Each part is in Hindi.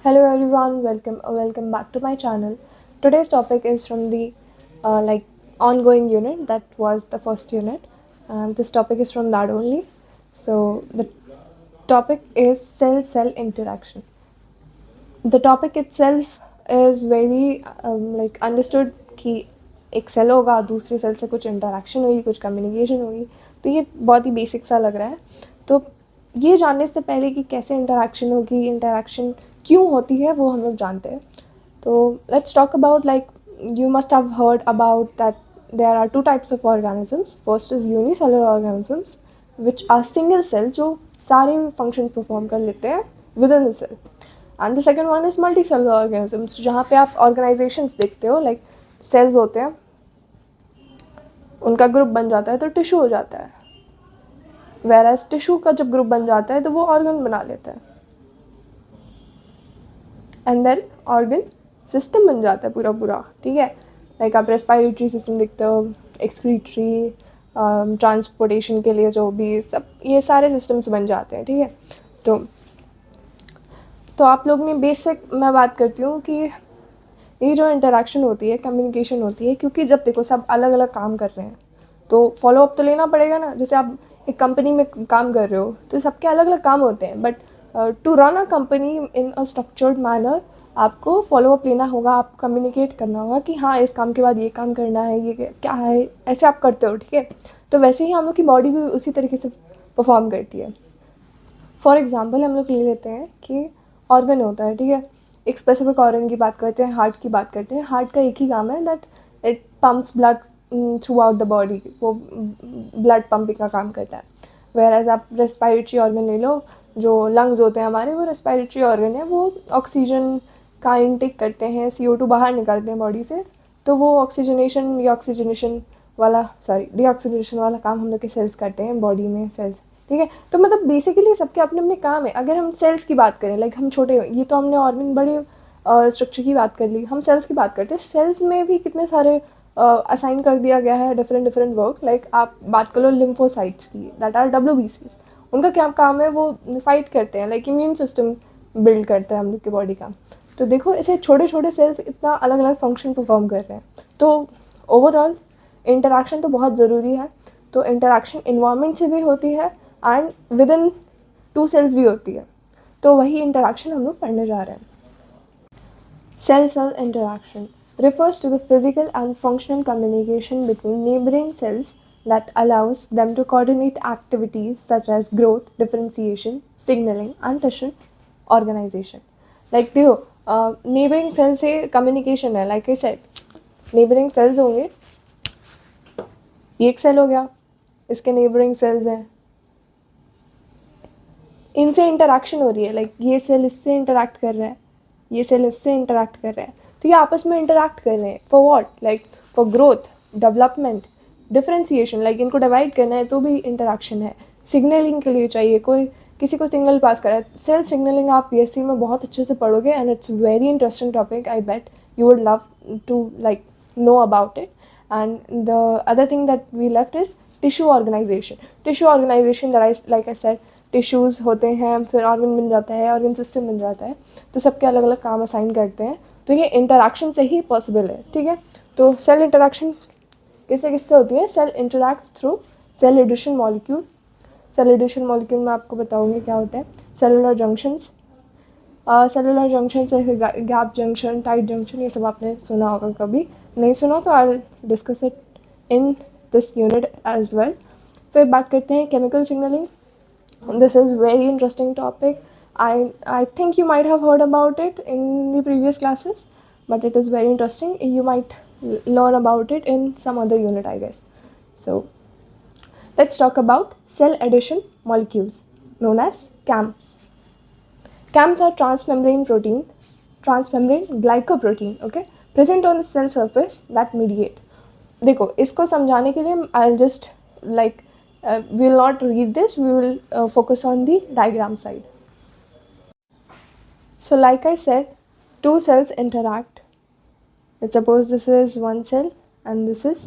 Hello everyone, welcome back to my channel. Today's topic is from the ongoing unit that was the first unit. This topic is from that only. So the topic is cell-cell interaction. The topic itself is very understood कि एक सेल होगा, दूसरे सेल से कुछ इंटरेक्शन होगी, कुछ कम्युनिकेशन होगी. तो ये बहुत ही बेसिक सा लग रहा है. तो ये जानने से पहले कि कैसे इंटरेक्शन होगी, इंटरेक्शन क्यों होती है, वो हम लोग जानते हैं. तो let's talk about you must have heard about that there are two types of organisms. First is unicellular organisms, which are single cell जो सारे फंक्शन परफॉर्म कर लेते हैं within the cell. And the second one is multicellular organisms, जहाँ पे आप organizations देखते हो, like cells होते हैं, उनका ग्रुप बन जाता है तो टिश्यू हो जाता है. whereas टिश्यू का जब ग्रुप बन जाता है तो वो ऑर्गन बना लेता है, एंड देन ऑर्गन सिस्टम बन जाता है पूरा पूरा. ठीक है, लाइक आप रेस्पिरेटरी सिस्टम देखते हो, एक्सक्रीटरी, ट्रांसपोर्टेशन के लिए जो भी सब ये सारे सिस्टम्स बन जाते हैं. ठीक है, तो आप लोग ने बेसिक मैं बात करती हूँ कि ये जो इंटरेक्शन होती है, कम्युनिकेशन होती है, क्योंकि जब देखो सब अलग अलग काम कर रहे हैं तो फॉलोअप तो लेना पड़ेगा ना. जैसे आप एक कंपनी में काम कर रहे हो तो सबके अलग अलग काम होते हैं, but to run a company in a structured manner आपको फॉलोअप लेना होगा, आपको कम्युनिकेट करना होगा कि हाँ इस काम के बाद ये काम करना है, ये क्या है, ऐसे आप करते हो. ठीक है, तो वैसे ही हम लोग की बॉडी भी उसी तरीके से परफॉर्म करती है. फॉर एग्ज़ाम्पल हम लोग ले लेते हैं कि ऑर्गन होता है. ठीक है, एक स्पेसिफिक ऑर्गन की बात करते हैं, हार्ट की बात करते हैं. हार्ट का एक ही काम है that it pumps blood through out the body, वो ब्लड पंपिंग का काम करता है. वेयर आप रेस्पिरेटरी ऑर्गन ले लो, जो लंग्स होते हैं हमारे, वो रेस्पिरेटरी ऑर्गन है, वो ऑक्सीजन का इनटेक करते हैं, CO2 बाहर निकालते हैं बॉडी से. तो वो ऑक्सीजनेशन डीऑक्सीजनेशन वाला काम हम लोग के सेल्स करते हैं बॉडी में, सेल्स. ठीक है, तो मतलब बेसिकली सबके अपने अपने काम है. अगर हम सेल्स की बात करें, लाइक हम छोटे, ये तो हमने ऑर्गन बड़े स्ट्रक्चर की बात कर ली, हम सेल्स की बात करते हैं. सेल्स में भी कितने सारे असाइन कर दिया गया है डिफरेंट डिफरेंट वर्क. लाइक आप बात कर लो लिम्फोसाइट्स की, दैट आर WBCs. उनका क्या काम है, वो फाइट करते हैं, लाइक इम्यून सिस्टम बिल्ड करता है हम लोग की बॉडी का. तो देखो ऐसे छोटे छोटे सेल्स इतना अलग अलग फंक्शन परफॉर्म कर रहे हैं. तो ओवरऑल इंटरेक्शन तो बहुत ज़रूरी है. तो इंटरेक्शन इन्वायरमेंट से भी होती है and with in to sales भी होती है. तो वही इंटरेक्शन हम लोग पढ़ने जा रहे हैं. Cell-cell interaction refers to the physical and functional communication between neighboring cells that allows them to coordinate activities such as growth, differentiation, signaling, and tissue organization. Like देखो neighboring cell से communication है, like I said, neighboring cells होंगे, ये एक सेल हो गया, इसके neighboring cells हैं, इनसे इंटरेक्शन हो रही है. लाइक ये सेल इससे इंटरेक्ट कर रहा है, ये सेल इससे इंटरेक्ट कर रहे हैं, तो ये आपस में इंटरेक्ट कर रहे हैं. For what? Like for growth, development, differentiation. Like इनको डिवाइड करना है तो भी इंटरेक्शन है. सिग्नलिंग के लिए चाहिए, कोई किसी को सिग्नल पास करा है. सेल सिग्नलिंग आप PSC में बहुत अच्छे से पढ़ोगे and it's very interesting topic. I bet you would love to like know about it. And the other thing that we left is tissue organisation. Tissue organisation like I said, tissues होते हैं, फिर ऑर्गन बन जाता है, ऑर्गन सिस्टम बन जाता है. तो सबके अलग अलग काम असाइन करते हैं. तो ये इंटरेक्शन से ही पॉसिबल है. ठीक है, तो सेल इंटरेक्शन किससे किससे होती है? Cell interacts through cell adhesion molecule. Cell adhesion molecule में आपको बताऊंगी क्या होता है. सेलुलर जंक्शंस, सेलुलर जंक्शन से गैप जंक्शन, टाइट जंक्शन, ये सब आपने सुना होगा. कभी नहीं सुना तो I discuss it in this unit as well. फिर बात करते हैं chemical signalling. This is very interesting topic. I think you might have heard about it in the previous classes, but it is very interesting. You might learn about it in some other unit, I guess. So let's talk about cell addition molecules known as CAMs. CAMs are transmembrane glycoprotein, okay, present on the cell surface that mediate. देखो इसको समझाने के लिए I'll just like we will not read this, we will focus on the diagram side. So like I said, two cells interact. Let's suppose this is one cell and this is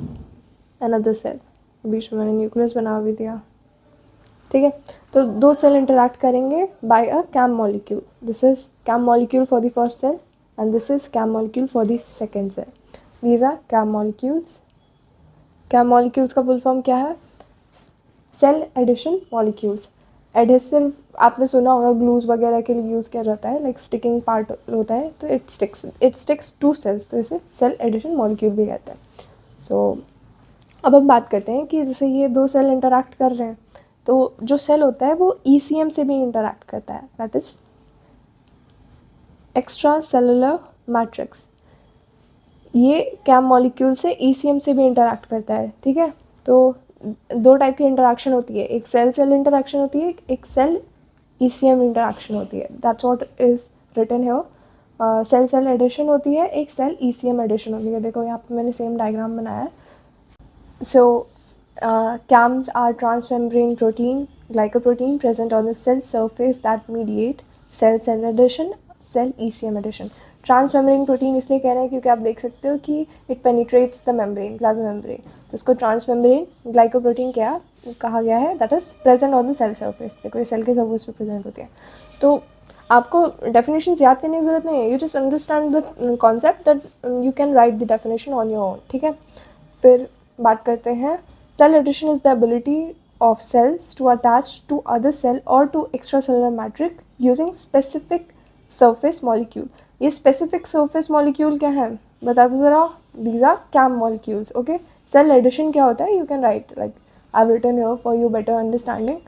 another cell. बीच में मैंने न्यूक्लियस बना भी दिया. ठीक है। तो दो सेल इंटरैक्ट करेंगे by a CAM molecule. This is CAM molecule for the first cell and this is CAM molecule for the second cell. These are CAM molecules. CAM molecules का फुल फॉर्म क्या है? Cell addition molecules. एडहेसिव आपने सुना होगा, ग्लूज वगैरह के लिए यूज़ किया जाता है, लाइक स्टिकिंग पार्ट होता है, तो इट स्टिक्स टू सेल्स, तो इसे सेल एडिशन मॉलिक्यूल भी कहते हैं. सो अब हम बात करते हैं कि जैसे ये दो सेल इंटरैक्ट कर रहे हैं, तो जो सेल होता है वो ECM से भी इंटरैक्ट करता है, that is extra cellular matrix. ये CAM मॉलिक्यूल से ECM से भी इंटरैक्ट करता है. ठीक है. तो दो टाइप की इंटरैक्शन होती है, एक सेल सेल इंटरैक्शन होती है, एक सेल ECM इंटरैक्शन होती है. That's what is written here. Cell cell adhesion होती है, एक सेल ECM एडिशन होती है. देखो यहाँ पे मैंने सेम डायग्राम बनाया है. सो CAMs are transmembrane protein, glycoprotein present on the cell surface that mediate cell cell addition, cell ECM addition. Transmembrane protein इसलिए कह रहे हैं क्योंकि आप देख सकते हो कि it penetrates the membrane, plasma membrane, तो इसको ट्रांसमेम्ब्रेन ग्लाइकोप्रोटीन क्या कहा गया है, that is present on the cell surface. देखो ये सेल के सर्फेस पे प्रेजेंट होती है. तो आपको डेफिनेशंस याद करने की जरूरत नहीं है, you just understand the concept that you can write the definition on your own. ठीक है. फिर बात करते हैं, cell division is the ability of cells to attach to other cell or to extracellular matrix using specific surface molecule. ये specific surface molecule क्या है बता दो ज़रा. These are CAM molecules. Okay. Cell addition क्या होता है, you can write like I've written here for you better understanding.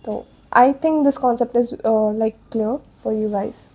So I think this concept is like clear for you guys.